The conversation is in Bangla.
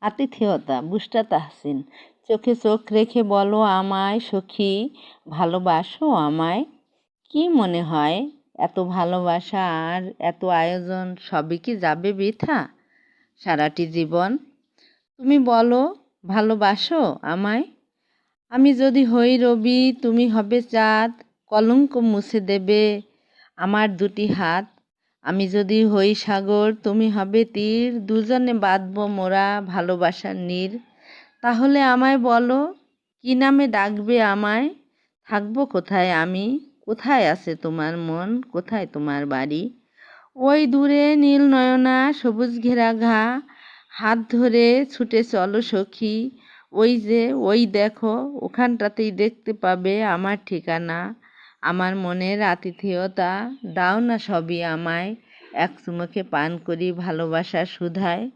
আতিথেয়তা বুশরা তাহসিন। চোখে চোখ রেখে বলো আমায় সখী, ভালোবাসো আমায়? কি মনে হয় এত ভালোবাসা আর এত আয়োজন সবই কি যাবে বৃথা সারাটি জীবন? তুমি বলো ভালোবাসো আমায়? আমি যদি হই রবি তুমি হবে চাঁদ, কলঙ্ক মুছে দেবে আমার দুটি হাত। আমি যদি হই সাগর তুমি হবে তীর, দুজনে বাঁধব মোরা ভালোবাসার নীর। তাহলে আমায় বলো কি নামে ডাকবে আমায়? থাকবো কোথায় আমি? কোথায় আছে তোমার মন? কোথায় তোমার বাড়ি? ওই দূরে নীল নয়না সবুজ ঘেরা ঘা, হাত ধরে ছুটে চলো সখী। ওই যে ওই দেখো, ওখানটাতেই দেখতে পাবে আমার ঠিকানা, আমার মনের আতিথেয়তা। দাও না সবই আমায়, এক চুমুকে পান করি ভালোবাসার সুধায়।